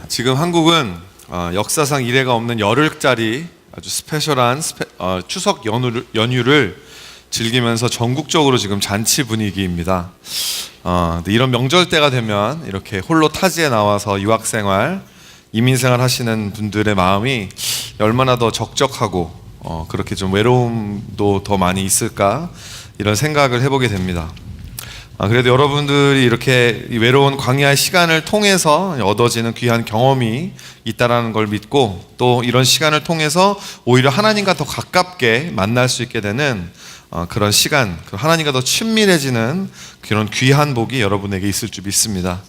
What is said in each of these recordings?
지금 한국은 역사상 이례가 없는 열흘짜리 아주 스페셜한 추석 연휴를 즐기면서 전국적으로 지금 잔치 분위기입니다. 근데 이런 명절 때가 되면 이렇게 홀로 타지에 나와서 유학생활, 이민생활 하시는 분들의 마음이 얼마나 더 적적하고 그렇게 좀 외로움도 더 많이 있을까 이런 생각을 해보게 됩니다. 그래도 여러분들이 이렇게 외로운 광야의 시간을 통해서 얻어지는 귀한 경험이 있다라는 걸 믿고, 또 이런 시간을 통해서 오히려 하나님과 더 가깝게 만날 수 있게 되는 그런 시간, 하나님과 더 친밀해지는 그런 귀한 복이 여러분에게 있을 줄 믿습니다.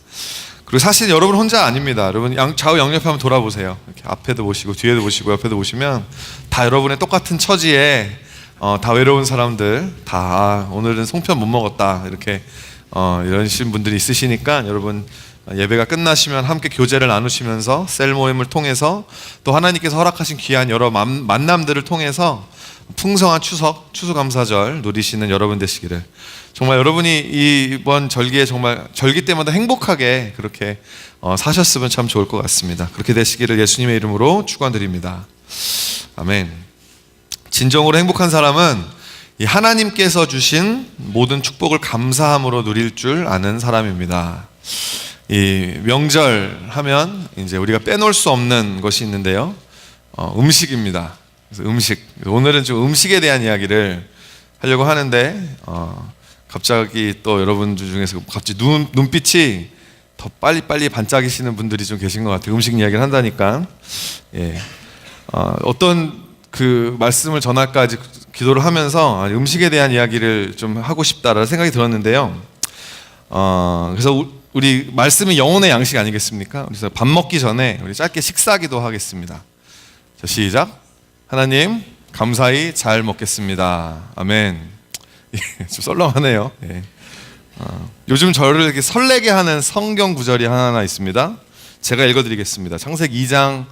그리고 사실 여러분 혼자 아닙니다. 여러분 좌우 양옆에 한번 돌아보세요. 이렇게 앞에도 보시고 뒤에도 보시고 옆에도 보시면 다 여러분의 똑같은 처지에 다 외로운 사람들, 다 오늘은 송편 못 먹었다 이렇게 이러신 분들이 있으시니까, 여러분 예배가 끝나시면 함께 교제를 나누시면서 셀 모임을 통해서 또 하나님께서 허락하신 귀한 여러 만남들을 통해서 풍성한 추수감사절 누리시는 여러분 되시기를, 정말 여러분이 이번 절기에 정말 절기 때마다 행복하게 그렇게 사셨으면 참 좋을 것 같습니다. 그렇게 되시기를 예수님의 이름으로 축원드립니다. 아멘. 진정으로 행복한 사람은 이 하나님께서 주신 모든 축복을 감사함으로 누릴 줄 아는 사람입니다. 이 명절 하면 이제 우리가 빼놓을 수 없는 것이 있는데요, 음식입니다. 그래서 음식, 오늘은 좀 음식에 대한 이야기를 하려고 하는데 갑자기 또 여러분들 중에서 갑자기 눈빛이 더 빨리 반짝이시는 분들이 좀 계신 것 같아요. 음식 이야기를 한다니까. 예. 어떤 그 말씀을 전할까 아직 기도를 하면서 음식에 대한 이야기를 좀 하고 싶다라는 생각이 들었는데요. 그래서 우리 말씀이 영혼의 양식 아니겠습니까? 그래서 밥 먹기 전에 우리 짧게 식사기도 하겠습니다. 자, 시작. 하나님 감사히 잘 먹겠습니다. 아멘. 좀 썰렁하네요. 예. 요즘 저를 이렇게 설레게 하는 성경 구절이 하나 있습니다. 제가 읽어드리겠습니다. 창세기 2장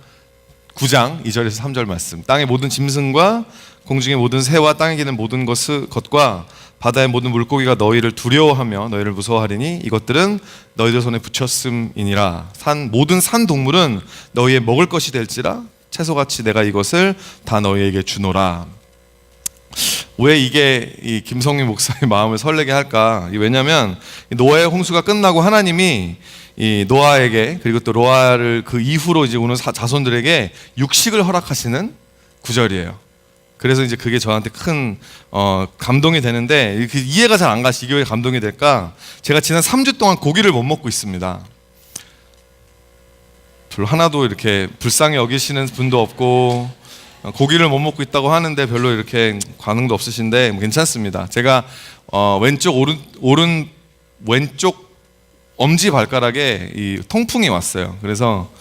9장 2절에서 3절 말씀. 땅의 모든 짐승과 공중의 모든 새와 땅에 기는 모든 것과 바다의 모든 물고기가 너희를 두려워하며 너희를 무서워하리니 이것들은 너희들 손에 붙였음이니라. 모든 산 동물은 너희의 먹을 것이 될지라 채소같이 내가 이것을 다 너희에게 주노라. 왜 이게 이 김성민 목사의 마음을 설레게 할까? 왜냐하면 노아의 홍수가 끝나고 하나님이 이 노아에게, 그리고 또 노아를 그 이후로 이제 오는 자손들에게 육식을 허락하시는 구절이에요. 그래서 이제 그게 저한테 큰 감동이 되는데, 이해가 잘 안 가시. 이게 왜 감동이 될까? 제가 지난 3주 동안 고기를 못 먹고 있습니다. 별로 하나도 이렇게 불쌍히 여기시는 분도 없고, 고기를 못 먹고 있다고 하는데 별로 이렇게 반응도 없으신데 괜찮습니다. 제가 왼쪽 엄지 발가락에 이 통풍이 왔어요. 그래서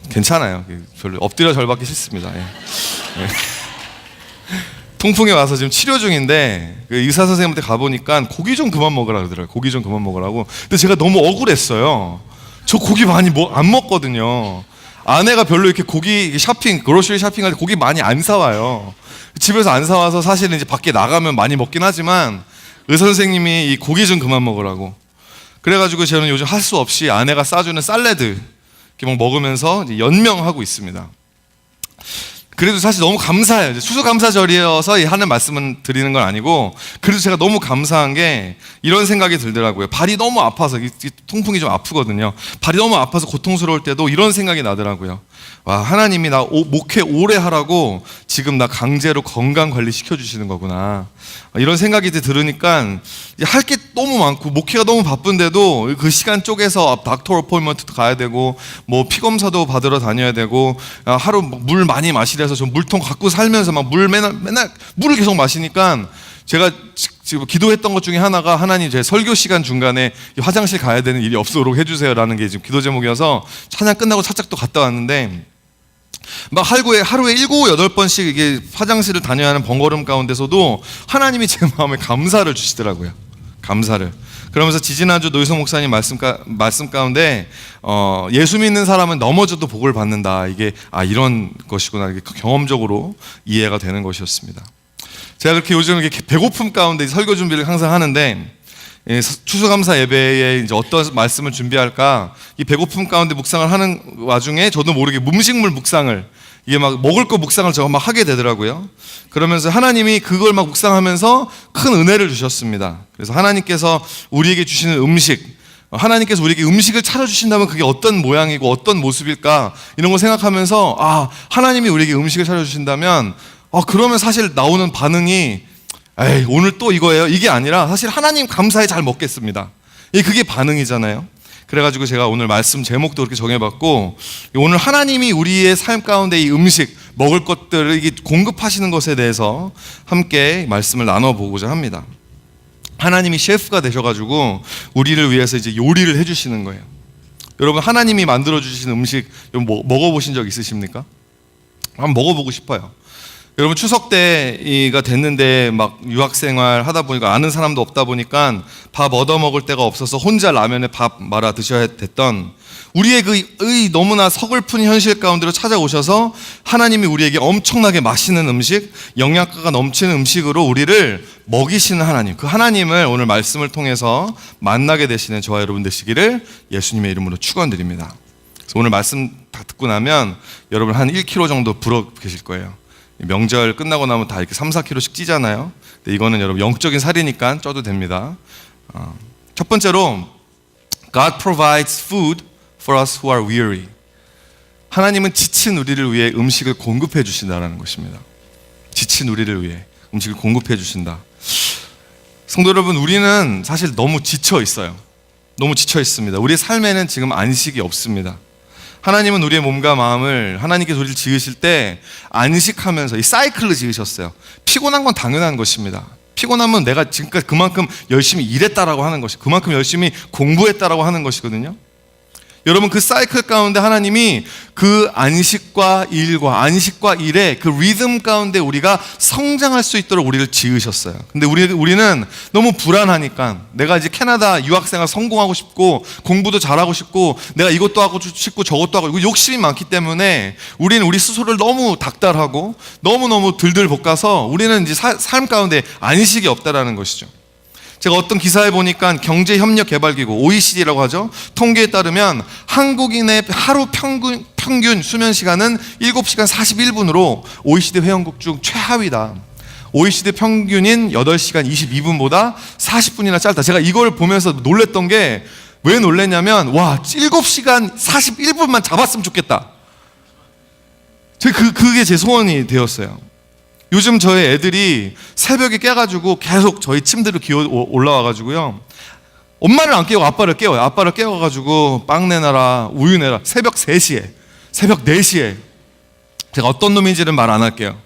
괜찮아요. 별로 엎드려 절받기 싫습니다. 예. 예. 통풍이 와서 지금 치료 중인데, 그 의사 선생님한테 가보니까 고기 좀 그만 먹으라 그러더라고요. 고기 좀 그만 먹으라고. 근데 제가 너무 억울했어요. 저 고기 많이 안 먹거든요. 아내가 별로 이렇게 고기 그로셔리 쇼핑할 때 고기 많이 안 사와요. 집에서 안 사와서 사실은 이제 밖에 나가면 많이 먹긴 하지만 의사 선생님이 이 고기 좀 그만 먹으라고. 그래가지고 저는 요즘 할 수 없이 아내가 싸주는 샐러드 이렇게 막 먹으면서 연명하고 있습니다. 그래도 사실 너무 감사해요. 추수감사절이어서 하는 말씀은 드리는 건 아니고, 그래도 제가 너무 감사한 게 이런 생각이 들더라고요. 발이 너무 아파서, 통풍이 좀 아프거든요. 발이 너무 아파서 고통스러울 때도 이런 생각이 나더라고요. 와, 하나님이 나 목회 오래 하라고 지금 나 강제로 건강관리 시켜주시는 거구나. 이런 생각이 들으니까 할 게 너무 많고 목회가 너무 바쁜데도 그 시간 쪼개서 닥터 어포인먼트도 가야 되고 뭐 피검사도 받으러 다녀야 되고 하루 물 많이 마시래서 좀 물통 갖고 살면서 막 맨날 물을 계속 마시니까, 제가 지금 기도했던 것 중에 하나가, 하나님 제 설교 시간 중간에 화장실 가야 되는 일이 없도록 해주세요라는 게 지금 기도 제목이어서 찬양 끝나고 살짝 또 갔다 왔는데, 막 하루에 7, 8번씩 이게 화장실을 다녀야 하는 번거로움 가운데서도 하나님이 제 마음에 감사를 주시더라고요. 감사를. 그러면서 지지난주 노희성 목사님 말씀 가운데 예수 믿는 사람은 넘어져도 복을 받는다. 이게 이런 것이구나. 이게 경험적으로 이해가 되는 것이었습니다. 제가 그렇게 요즘 이렇게 배고픔 가운데 설교 준비를 항상 하는데, 추수감사 예배에 이제 어떤 말씀을 준비할까 이 배고픔 가운데 묵상을 하는 와중에 저도 모르게 음식물 묵상을 이게 막 먹을 거 묵상을 제가 막 하게 되더라고요. 그러면서 하나님이 그걸 막 묵상하면서 큰 은혜를 주셨습니다. 그래서 하나님께서 우리에게 주시는 음식, 하나님께서 우리에게 음식을 차려주신다면 그게 어떤 모양이고 어떤 모습일까 이런 걸 생각하면서 하나님이 우리에게 음식을 차려주신다면 그러면 사실 나오는 반응이 에이 오늘 또 이거예요? 이게 아니라 사실 하나님 감사해 잘 먹겠습니다. 그게 반응이잖아요. 그래가지고 제가 오늘 말씀 제목도 그렇게 정해봤고 오늘 하나님이 우리의 삶 가운데 이 음식 먹을 것들을 공급하시는 것에 대해서 함께 말씀을 나눠보고자 합니다. 하나님이 셰프가 되셔가지고 우리를 위해서 이제 요리를 해주시는 거예요. 여러분 하나님이 만들어주시는 음식 먹어보신 적 있으십니까? 한번 먹어보고 싶어요. 여러분 추석 때가 됐는데 막 유학생활 하다 보니까 아는 사람도 없다 보니까 밥 얻어 먹을 데가 없어서 혼자 라면에 밥 말아 드셔야 됐던 우리의 그 너무나 서글픈 현실 가운데로 찾아오셔서 하나님이 우리에게 엄청나게 맛있는 음식, 영양가가 넘치는 음식으로 우리를 먹이시는 하나님, 그 하나님을 오늘 말씀을 통해서 만나게 되시는 저와 여러분 되시기를 예수님의 이름으로 축원드립니다. 그래서 오늘 말씀 다 듣고 나면 여러분 한 1kg 정도 불어 계실 거예요. 명절 끝나고 나면 다 이렇게 3-4kg씩 찌잖아요. 근데 이거는 여러분 영적인 살이니까 쪄도 됩니다. 첫 번째로 God provides food for us who are weary. 하나님은 지친 우리를 위해 음식을 공급해 주신다는 것입니다. 지친 우리를 위해 음식을 공급해 주신다. 성도 여러분, 우리는 사실 너무 지쳐 있어요. 너무 지쳐 있습니다. 우리의 삶에는 지금 안식이 없습니다. 하나님은 우리의 몸과 마음을 하나님께서 우리를 지으실 때 안식하면서 이 사이클을 지으셨어요. 피곤한 건 당연한 것입니다. 피곤하면 내가 지금까지 그만큼 열심히 일했다라고 하는 것이, 그만큼 열심히 공부했다라고 하는 것이거든요. 여러분 그 사이클 가운데 하나님이 그 안식과 일의 그 리듬 가운데 우리가 성장할 수 있도록 우리를 지으셨어요. 근데 우리는 너무 불안하니까 내가 이제 캐나다 유학생활 성공하고 싶고 공부도 잘하고 싶고 내가 이것도 하고 싶고 저것도 하고 욕심이 많기 때문에 우리는 우리 스스로를 너무 닥달하고 너무너무 들들 볶아서 우리는 이제 삶 가운데 안식이 없다라는 것이죠. 제가 어떤 기사에 보니까 경제협력개발기구 OECD라고 하죠. 통계에 따르면 한국인의 하루 평균 수면 시간은 7시간 41분으로 OECD 회원국 중 최하위다. OECD 평균인 8시간 22분보다 40분이나 짧다. 제가 이걸 보면서 놀랬던 게 왜 놀랬냐면 7시간 41분만 잡았으면 좋겠다. 그게 제 소원이 되었어요. 요즘 저희 애들이 새벽에 깨가지고 계속 저희 침대로 기어 올라와가지고요. 엄마를 안 깨우고 아빠를 깨워요. 아빠를 깨워가지고 빵 내놔라, 우유 내라. 새벽 3시에, 새벽 4시에. 제가 어떤 놈인지는 말 안 할게요.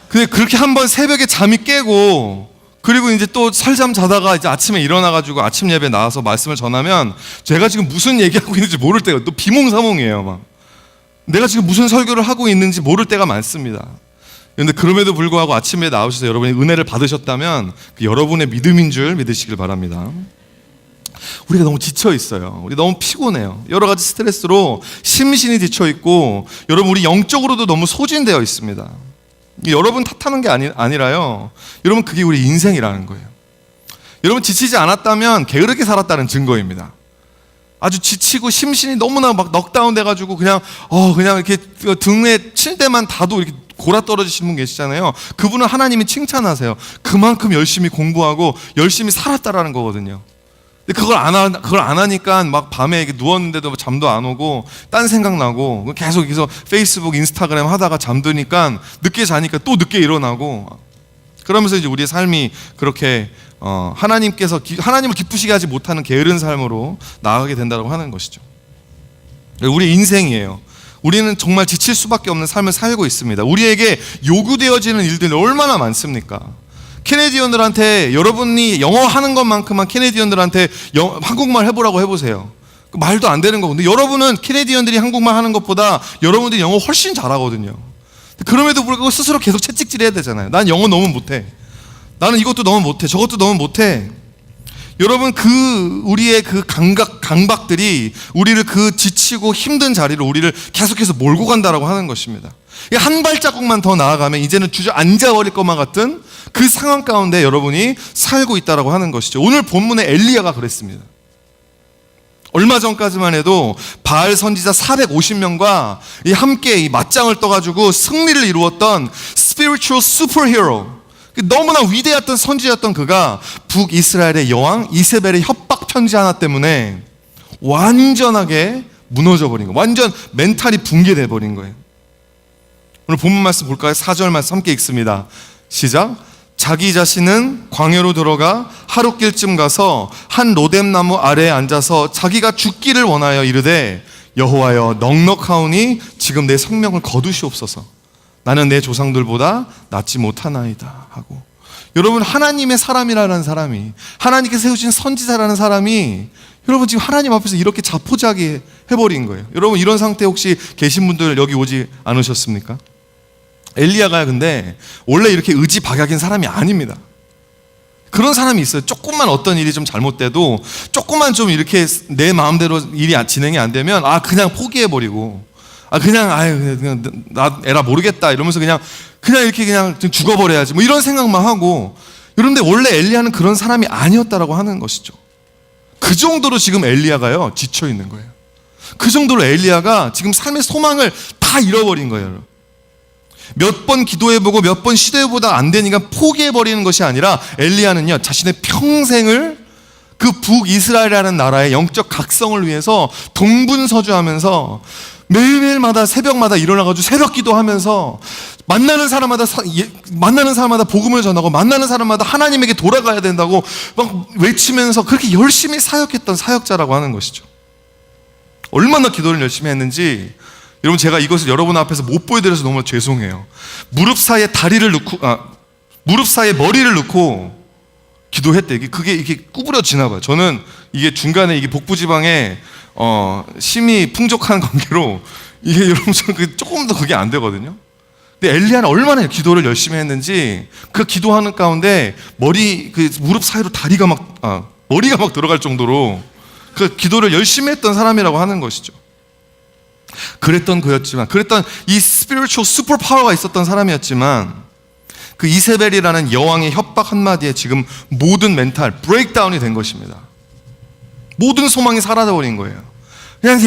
근데 그렇게 한번 새벽에 잠이 깨고 그리고 이제 또 설잠 자다가 이제 아침에 일어나가지고 아침 예배 나와서 말씀을 전하면 제가 지금 무슨 얘기하고 있는지 모를 때가 또 비몽사몽이에요. 막 내가 지금 무슨 설교를 하고 있는지 모를 때가 많습니다. 그런데 그럼에도 불구하고 아침에 나오셔서 여러분이 은혜를 받으셨다면 그 여러분의 믿음인 줄 믿으시길 바랍니다. 우리가 너무 지쳐 있어요. 우리 너무 피곤해요. 여러 가지 스트레스로 심신이 지쳐 있고 여러분 우리 영적으로도 너무 소진되어 있습니다. 여러분 탓하는 게 아니라요. 여러분 그게 우리 인생이라는 거예요. 여러분 지치지 않았다면 게으르게 살았다는 증거입니다. 아주 지치고 심신이 너무나 막 넉다운 돼가지고 그냥 이렇게 등에 칠 때만 다도 이렇게 골아 떨어지시는 분 계시잖아요. 그분은 하나님이 칭찬하세요. 그만큼 열심히 공부하고 열심히 살았다라는 거거든요. 근데 그걸 안 하니까 막 밤에 이렇게 누웠는데도 잠도 안 오고 딴 생각 나고 계속 페이스북, 인스타그램 하다가 잠드니까 늦게 자니까 또 늦게 일어나고 그러면서 이제 우리의 삶이 그렇게 하나님을 기쁘시게 하지 못하는 게으른 삶으로 나아가게 된다고 하는 것이죠. 우리 인생이에요. 우리는 정말 지칠 수밖에 없는 삶을 살고 있습니다. 우리에게 요구되어지는 일들이 얼마나 많습니까? 캐네디언들한테 여러분이 영어 하는 것만큼만 캐네디언들한테 한국말 해보라고 해보세요. 말도 안 되는 거고. 근데 여러분은 캐네디언들이 한국말 하는 것보다 여러분들이 영어 훨씬 잘하거든요. 그럼에도 불구하고 스스로 계속 채찍질 해야 되잖아요. 난 영어 너무 못해. 나는 이것도 너무 못해. 저것도 너무 못해. 여러분 우리의 그 강박들이 우리를 그 지치고 힘든 자리로 우리를 계속해서 몰고 간다라고 하는 것입니다. 한 발자국만 더 나아가면 이제는 주저앉아버릴 것만 같은 그 상황 가운데 여러분이 살고 있다라고 하는 것이죠. 오늘 본문의 엘리야가 그랬습니다. 얼마 전까지만 해도 바알 선지자 450명과 함께 이 맞짱을 떠가지고 승리를 이루었던 spiritual superhero, 너무나 위대했던 선지자였던 그가 북이스라엘의 여왕 이세벨의 협박 편지 하나 때문에 완전하게 무너져 버린 거예요. 완전 멘탈이 붕괴돼 버린 거예요. 오늘 본문 말씀 볼까요? 4절 말씀 함께 읽습니다. 시작. 자기 자신은 광야로 들어가 하룻길쯤 가서 한 로뎀나무 아래에 앉아서 자기가 죽기를 원하여 이르되 여호와여 넉넉하오니 지금 내 생명을 거두시옵소서. 나는 내 조상들보다 낫지 못하나이다 하고. 여러분, 하나님의 사람이라는 사람이, 하나님께서 세우신 선지자라는 사람이 여러분 지금 하나님 앞에서 이렇게 자포자기 해버린 거예요. 여러분, 이런 상태 혹시 계신 분들 여기 오지 않으셨습니까? 엘리야가 근데 원래 이렇게 의지박약인 사람이 아닙니다. 그런 사람이 있어요. 조금만 어떤 일이 좀 잘못돼도 조금만 좀 이렇게 내 마음대로 일이 진행이 안 되면 그냥 포기해버리고 그냥 나 에라 모르겠다 이러면서 그냥 이렇게 그냥 죽어버려야지 뭐 이런 생각만 하고. 그런데 원래 엘리야는 그런 사람이 아니었다라고 하는 것이죠. 그 정도로 지금 엘리야가요 지쳐 있는 거예요. 그 정도로 엘리야가 지금 삶의 소망을 다 잃어버린 거예요. 몇 번 기도해보고 몇 번 시도해보다 안 되니까 포기해버리는 것이 아니라 엘리야는요 자신의 평생을 그 북이스라엘이라는 나라의 영적 각성을 위해서 동분서주하면서 매일매일마다 새벽마다 일어나가지고 새벽 기도하면서 만나는 사람마다 복음을 전하고 만나는 사람마다 하나님에게 돌아가야 된다고 막 외치면서 그렇게 열심히 사역했던 사역자라고 하는 것이죠. 얼마나 기도를 열심히 했는지 여러분, 제가 이것을 여러분 앞에서 못 보여드려서 너무 죄송해요. 무릎 사이에 무릎 사이에 머리를 넣고 기도했대. 그게 이렇게 구부러지나 봐요. 저는 이게 중간에 이게 복부지방에 심이 풍족한 관계로 이게 여러분 조금 더 그게 안 되거든요. 근데 엘리야는 얼마나 기도를 열심히 했는지 그 기도하는 가운데 무릎 사이로 머리가 막 들어갈 정도로 그 기도를 열심히 했던 사람이라고 하는 것이죠. 그랬던 이 스피리추얼 슈퍼파워가 있었던 사람이었지만 그 이세벨이라는 여왕의 협박 한마디에 지금 모든 멘탈 브레이크다운이 된 것입니다. 모든 소망이 사라져버린 거예요. 그냥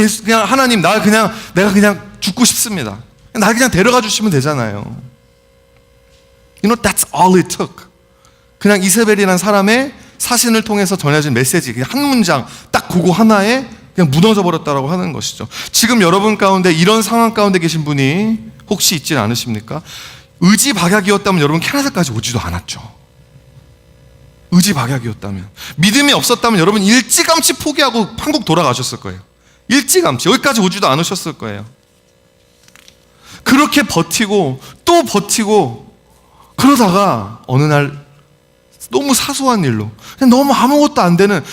하나님 내가 그냥 죽고 싶습니다. 날 그냥 데려가 주시면 되잖아요. That's all it took. 그냥 이세벨이라는 사람의 사신을 통해서 전해진 메시지, 그냥 한 문장 딱 그거 하나에 그냥 무너져 버렸다라고 하는 것이죠. 지금 여러분 가운데 이런 상황 가운데 계신 분이 혹시 있지 않으십니까? 의지박약이었다면 여러분 캐나다까지 오지도 않았죠. 의지박약이었다면, 믿음이 없었다면 여러분 일찌감치 포기하고 한국 돌아가셨을 거예요. 일찌감치 여기까지 오지도 않으셨을 거예요. 그렇게 버티고 또 버티고 그러다가 어느 날 너무 사소한 일로 그냥 너무 아무것도 안 되는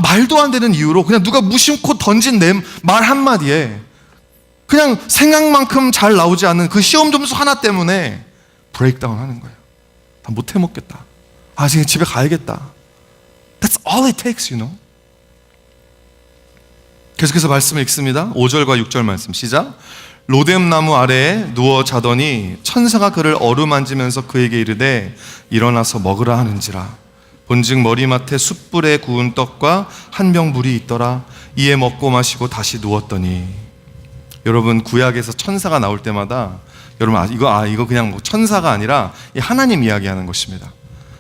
말도 안 되는 이유로 그냥 누가 무심코 던진 내 말 한마디에 그냥 생각만큼 잘 나오지 않는 그 시험 점수 하나 때문에 브레이크다운 하는 거예요. 다 못 해먹겠다. 지금 집에 가야겠다. That's all it takes, 계속해서 말씀을 읽습니다. 5절과 6절 말씀 시작. 로뎀나무 아래에 누워 자더니 천사가 그를 어루만지면서 그에게 이르되 일어나서 먹으라 하는지라. 본즉 머리맡에 숯불에 구운 떡과 한 병 물이 있더라. 이에 먹고 마시고 다시 누웠더니. 여러분, 구약에서 천사가 나올 때마다 여러분 이거 그냥 뭐 천사가 아니라 하나님 이야기하는 것입니다.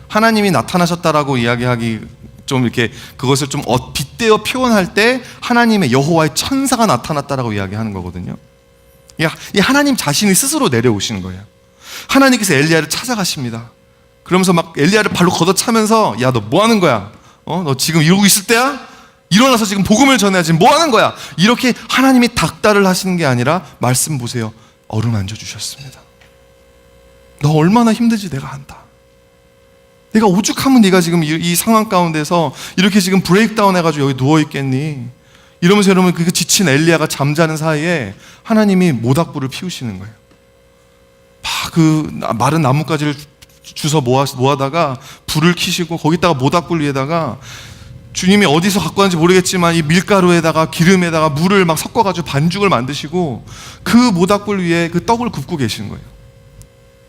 하나님이 나타나셨다라고 이야기하기 좀 이렇게 그것을 좀 빗대어 표현할 때 하나님의 여호와의 천사가 나타났다라고 이야기하는 거거든요. 이 하나님 자신이 스스로 내려오시는 거예요. 하나님께서 엘리야를 찾아가십니다. 그러면서 막 엘리야를 발로 걷어차면서 야, 너 뭐 하는 거야? 너 지금 이러고 있을 때야? 일어나서 지금 복음을 전해야지. 뭐 하는 거야? 이렇게 하나님이 닥달을 하시는 게 아니라 말씀 보세요. 어루만져 주셨습니다. 너 얼마나 힘든지 내가 안다. 내가 오죽하면 네가 지금 이 상황 가운데서 이렇게 지금 브레이크다운 해가지고 여기 누워있겠니? 이러면서 여러분 그 지친 엘리야가 잠자는 사이에 하나님이 모닥불을 피우시는 거예요. 그 마른 나뭇가지를 주워 모아다가 불을 켜시고 거기다가 모닥불 위에다가 주님이 어디서 갖고 왔는지 모르겠지만 이 밀가루에다가 기름에다가 물을 막 섞어가지고 반죽을 만드시고 그 모닥불 위에 그 떡을 굽고 계시는 거예요.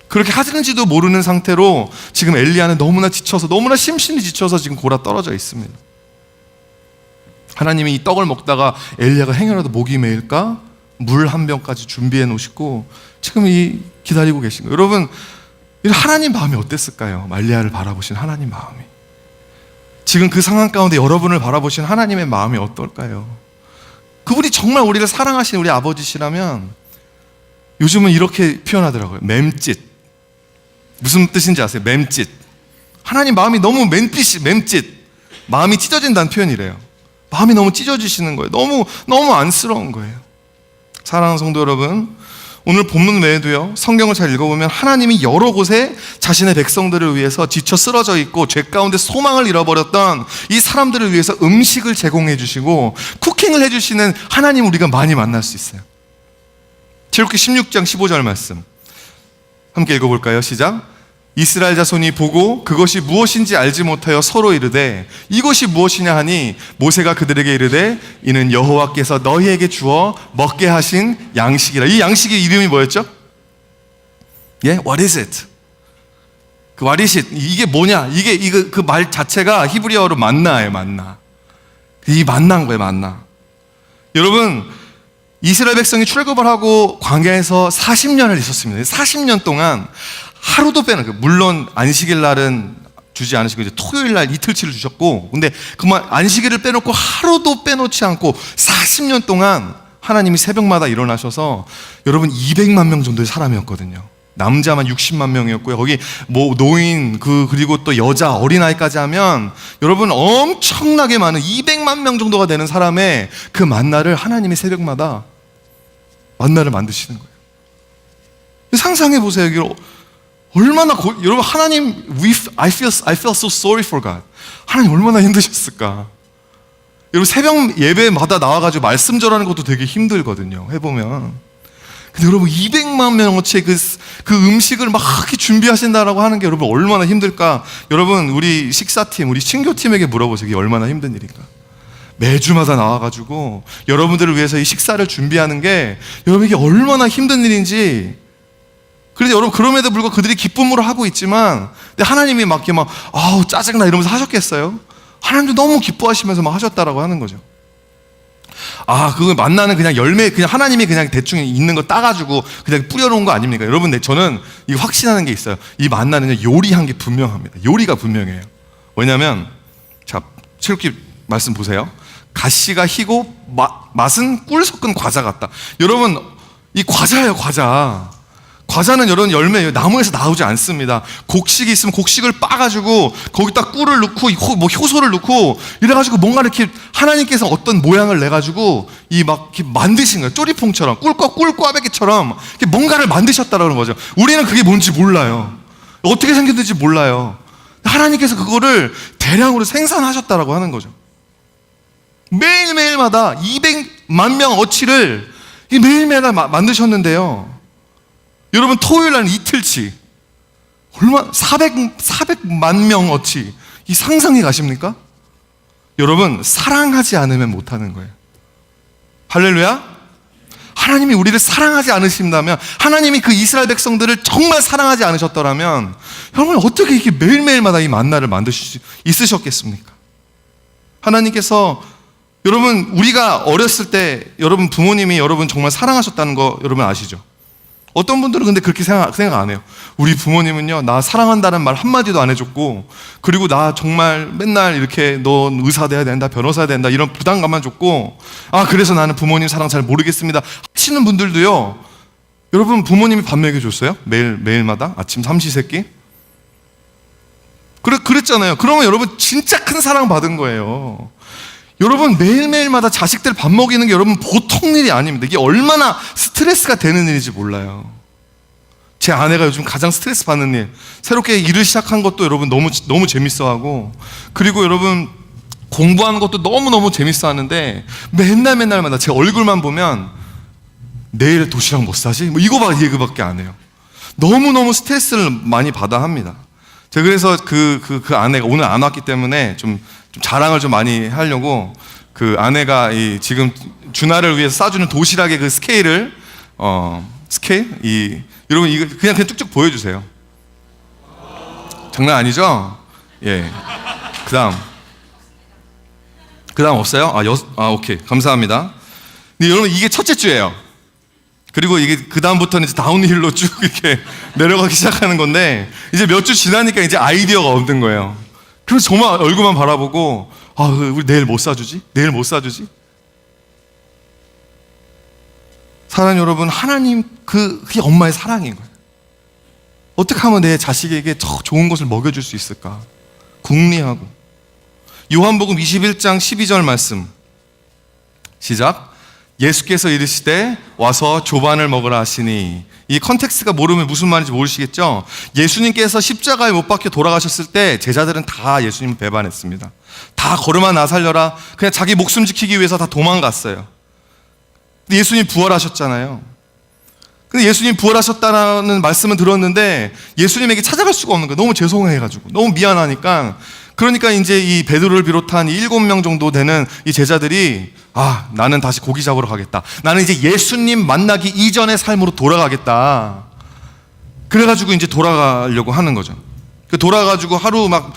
그렇게 하시는지도 모르는 상태로 지금 엘리야는 너무나 지쳐서, 너무나 심신이 지쳐서 지금 골아 떨어져 있습니다. 하나님이 이 떡을 먹다가 엘리야가 행여라도 목이 메일까 물 한 병까지 준비해 놓으시고 지금 이 기다리고 계신 거예요. 여러분, 하나님 마음이 어땠을까요? 말리아를 바라보신 하나님 마음이. 지금 그 상황 가운데 여러분을 바라보신 하나님의 마음이 어떨까요? 그분이 정말 우리를 사랑하신 우리 아버지시라면, 요즘은 이렇게 표현하더라고요. 맴짓. 무슨 뜻인지 아세요? 맴짓. 하나님 마음이 너무 맴짓. 마음이 찢어진다는 표현이래요. 마음이 너무 찢어지시는 거예요. 너무 안쓰러운 거예요. 사랑하는 성도 여러분, 오늘 본문 외에도요, 성경을 잘 읽어보면 하나님이 여러 곳에 자신의 백성들을 위해서 지쳐 쓰러져 있고 죄 가운데 소망을 잃어버렸던 이 사람들을 위해서 음식을 제공해 주시고 쿠킹을 해주시는 하나님 우리가 많이 만날 수 있어요. 출애굽기 16장 15절 말씀 함께 읽어볼까요? 시작. 이스라엘 자손이 보고 그것이 무엇인지 알지 못하여 서로 이르되 이것이 무엇이냐 하니 모세가 그들에게 이르되 이는 여호와께서 너희에게 주어 먹게 하신 양식이라. 이 양식의 이름이 뭐였죠? 예? What is it? 그 what is it? 이게 뭐냐? 이게 그 말 자체가 히브리어로 만나예요. 만나. 이 만나인 거예요. 만나. 여러분, 이스라엘 백성이 출애굽을 하고 광야에서 40년을 있었습니다. 40년 동안 하루도 빼놓고, 물론 안식일 날은 주지 않으시고 이제 토요일 날 이틀치를 주셨고, 근데 그만 안식일을 빼놓고 하루도 빼놓지 않고 40년 동안 하나님이 새벽마다 일어나셔서, 여러분 200만 명 정도의 사람이었거든요. 남자만 60만 명이었고요. 거기 뭐 노인 그리고 또 여자 어린아이까지 하면 여러분 엄청나게 많은 200만 명 정도가 되는 사람의 그 만나를 하나님이 새벽마다 만나를 만드시는 거예요. 상상해 보세요. 얼마나 여러분, 하나님, I feel so sorry for God. 하나님 얼마나 힘드셨을까? 여러분, 새벽 예배마다 나와가지고 말씀 전하는 것도 되게 힘들거든요. 해보면. 근데 여러분 200만 명어치 그 음식을 막 이렇게 준비하신다라고 하는 게 여러분 얼마나 힘들까? 여러분, 우리 식사팀, 우리 친교팀에게 물어보세요. 이게 얼마나 힘든 일인가? 매주마다 나와가지고 여러분들을 위해서 이 식사를 준비하는 게 여러분 이게 얼마나 힘든 일인지. 그런데 여러분, 그럼에도 불구하고 그들이 기쁨으로 하고 있지만, 근데 하나님이 막 이렇게 막 아우 짜증나 이러면서 하셨겠어요? 하나님도 너무 기뻐하시면서 막 하셨다라고 하는 거죠. 그거 만나는 그냥 열매, 그냥 하나님이 그냥 대충 있는 거 따가지고 그냥 뿌려놓은 거 아닙니까? 여러분, 저는 이거 확신하는 게 있어요. 이 만나는 요리한 게 분명합니다. 요리가 분명해요. 왜냐면, 자, 출애굽기 말씀 보세요. 가시가 희고 맛은 꿀 섞은 과자 같다. 여러분, 이 과자예요, 과자. 과자는 여러분 열매예요. 나무에서 나오지 않습니다. 곡식이 있으면 곡식을 빠가지고 거기다 꿀을 넣고 뭐 효소를 넣고 이래가지고 뭔가 이렇게 하나님께서 어떤 모양을 내가지고 막 이렇게 만드신 거예요. 쪼리퐁처럼 꿀꽈배기처럼 이렇게 뭔가를 만드셨다라는 거죠. 우리는 그게 뭔지 몰라요. 어떻게 생겼는지 몰라요. 하나님께서 그거를 대량으로 생산하셨다라고 하는 거죠. 매일매일마다 200만 명 어치를 매일매일 만드셨는데요. 여러분, 토요일 날 이틀치 얼마 400만 명 어치, 이 상상이 가십니까? 여러분, 사랑하지 않으면 못하는 거예요. 할렐루야. 하나님이 우리를 사랑하지 않으신다면, 하나님이 그 이스라엘 백성들을 정말 사랑하지 않으셨더라면 여러분 어떻게 이렇게 매일매일마다 이 만나를 만드실 수 있으셨겠습니까? 하나님께서, 여러분, 우리가 어렸을 때 여러분 부모님이 여러분 정말 사랑하셨다는 거 여러분 아시죠? 어떤 분들은 근데 그렇게 생각 안 해요. 우리 부모님은요, 나 사랑한다는 말 한마디도 안 해줬고, 그리고 나 정말 맨날 이렇게 넌 의사 돼야 된다, 변호사 돼야 된다, 이런 부담감만 줬고, 그래서 나는 부모님 사랑 잘 모르겠습니다 하시는 분들도요, 여러분 부모님이 밥 먹여줬어요? 매일마다? 아침 삼시세끼? 그랬잖아요. 그러면 여러분 진짜 큰 사랑 받은 거예요. 여러분, 매일매일마다 자식들 밥 먹이는 게 여러분 보통 일이 아닙니다. 이게 얼마나 스트레스가 되는 일인지 몰라요. 제 아내가 요즘 가장 스트레스 받는 일, 새롭게 일을 시작한 것도 여러분 너무 재밌어하고, 그리고 여러분 공부하는 것도 너무너무 재밌어하는데 맨날마다 제 얼굴만 보면 내일 도시락 못 사지? 뭐 이거밖에 안 해요. 너무너무 스트레스를 많이 받아 합니다. 제가 그래서 그 아내가 오늘 안 왔기 때문에 좀 좀 자랑을 좀 많이 하려고 그 아내가 이 지금 준하를 위해서 싸주는 도시락의 그 스케일을 스케일 여러분 이거 그냥 쭉쭉 보여주세요. 장난 아니죠? 예. 그다음 없어요? 오케이 감사합니다. 근데 여러분 이게 첫째 주예요. 그리고 이게 그 다음부터는 이제 다운힐로 쭉 이렇게 내려가기 시작하는 건데 이제 몇 주 지나니까 이제 아이디어가 없는 거예요. 그래서 정말 얼굴만 바라보고 우리 내일 못 사주지? 내일 못 사주지? 사랑하는 여러분, 하나님 그게 엄마의 사랑인 거예요. 어떻게 하면 내 자식에게 더 좋은 것을 먹여줄 수 있을까? 궁리하고. 요한복음 21장 12절 말씀 시작. 예수께서 이르시되 와서 조반을 먹으라 하시니, 이 컨텍스트가 모르면 무슨 말인지 모르시겠죠? 예수님께서 십자가에 못 박혀 돌아가셨을 때 제자들은 다 예수님을 배반했습니다. 다 걸음아 나 살려라, 그냥 자기 목숨 지키기 위해서 다 도망갔어요. 근데 예수님 부활하셨잖아요. 근데 예수님 부활하셨다는 말씀은 들었는데 예수님에게 찾아갈 수가 없는 거예요. 너무 죄송해가지고, 너무 미안하니까. 그러니까 이제 이 베드로를 비롯한 7명 정도 되는 이 제자들이 나는 다시 고기 잡으러 가겠다. 나는 이제 예수님 만나기 이전의 삶으로 돌아가겠다. 그래가지고 이제 돌아가려고 하는 거죠. 돌아가지고 하루 막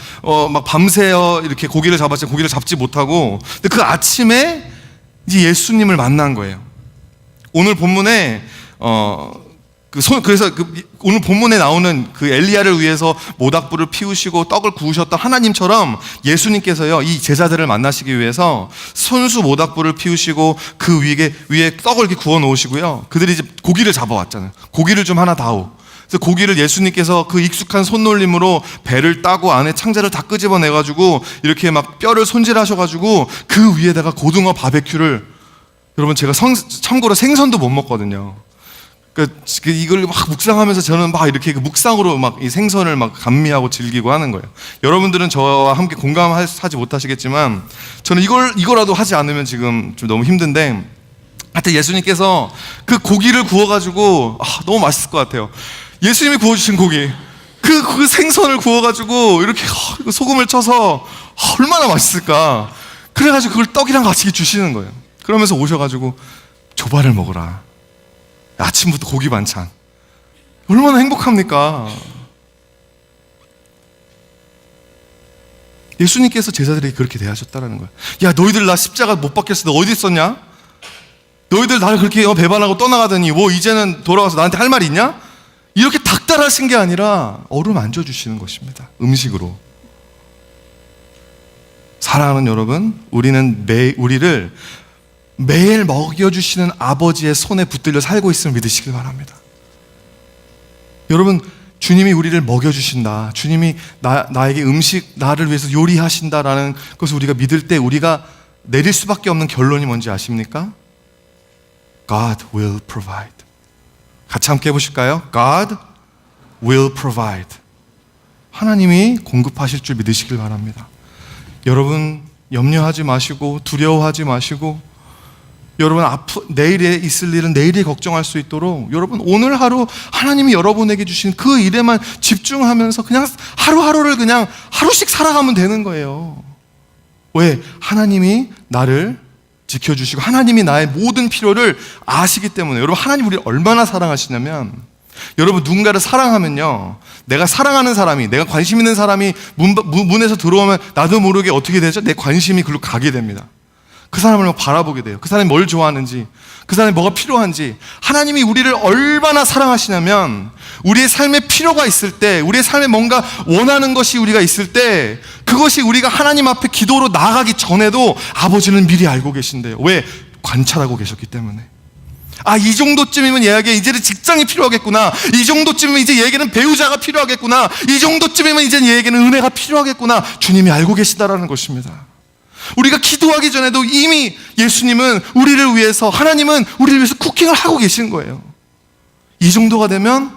밤새요 이렇게 고기를 잡았지만 고기를 잡지 못하고, 근데 그 아침에 이제 예수님을 만난 거예요. 오늘 본문에 그래서 오늘 본문에 나오는 그 엘리야를 위해서 모닥불을 피우시고 떡을 구우셨던 하나님처럼 예수님께서요, 이 제자들을 만나시기 위해서 손수 모닥불을 피우시고 그 위에 떡을 이렇게 구워 놓으시고요. 그들이 이제 고기를 잡아왔잖아요. 고기를 좀 하나 다오. 그래서 고기를 예수님께서 그 익숙한 손놀림으로 배를 따고 안에 창자를 다 끄집어내가지고 이렇게 막 뼈를 손질하셔가지고 그 위에다가 고등어 바베큐를, 여러분 제가 참고로 생선도 못 먹거든요. 이걸 막 묵상하면서 저는 막 이렇게 묵상으로 막 이 생선을 막 감미하고 즐기고 하는 거예요. 여러분들은 저와 함께 공감하지 못하시겠지만 저는 이거라도 하지 않으면 지금 좀 너무 힘든데, 하여튼 예수님께서 그 고기를 구워가지고 너무 맛있을 것 같아요. 예수님이 구워주신 고기, 그 생선을 구워가지고 이렇게 소금을 쳐서 얼마나 맛있을까. 그래가지고 그걸 떡이랑 같이 주시는 거예요. 그러면서 오셔가지고 조발을 먹으라. 아침부터 고기 반찬. 얼마나 행복합니까? 예수님께서 제자들에게 그렇게 대하셨다는 거야. 야, 너희들 나 십자가 못 박혔을 때 어디 있었냐? 너희들 나를 그렇게 배반하고 떠나가더니 이제는 돌아와서 나한테 할 말이 있냐? 이렇게 닥달하신 게 아니라 어루만져 주시는 것입니다. 음식으로. 사랑하는 여러분, 우리를 매일 먹여주시는 아버지의 손에 붙들려 살고 있음을 믿으시길 바랍니다. 여러분, 주님이 우리를 먹여주신다, 주님이 나에게 나를 위해서 요리하신다라는 것을 우리가 믿을 때 우리가 내릴 수밖에 없는 결론이 뭔지 아십니까? God will provide. 같이 함께 해보실까요? God will provide. 하나님이 공급하실 줄 믿으시길 바랍니다. 여러분, 염려하지 마시고 두려워하지 마시고, 여러분 내일에 있을 일은 내일이 걱정할 수 있도록 여러분 오늘 하루 하나님이 여러분에게 주신 그 일에만 집중하면서 그냥 하루하루를 그냥 하루씩 살아가면 되는 거예요. 왜? 하나님이 나를 지켜주시고 하나님이 나의 모든 필요를 아시기 때문에. 여러분, 하나님 우리를 얼마나 사랑하시냐면, 여러분 누군가를 사랑하면요, 내가 사랑하는 사람이, 내가 관심 있는 사람이 문에서 들어오면 나도 모르게 어떻게 되죠? 내 관심이 그로 가게 됩니다. 그 사람을 바라보게 돼요. 그 사람이 뭘 좋아하는지, 그 사람이 뭐가 필요한지. 하나님이 우리를 얼마나 사랑하시냐면, 우리의 삶에 필요가 있을 때, 우리의 삶에 뭔가 원하는 것이 우리가 있을 때, 그것이 우리가 하나님 앞에 기도로 나아가기 전에도 아버지는 미리 알고 계신대요. 왜? 관찰하고 계셨기 때문에. 이 정도쯤이면 얘에게 이제는 직장이 필요하겠구나, 이 정도쯤이면 이제 얘에게는 배우자가 필요하겠구나, 이 정도쯤이면 이제 얘에게는 은혜가 필요하겠구나. 주님이 알고 계시다라는 것입니다. 우리가 기도하기 전에도 이미 예수님은 우리를 위해서, 하나님은 우리를 위해서 쿠킹을 하고 계신 거예요. 이 정도가 되면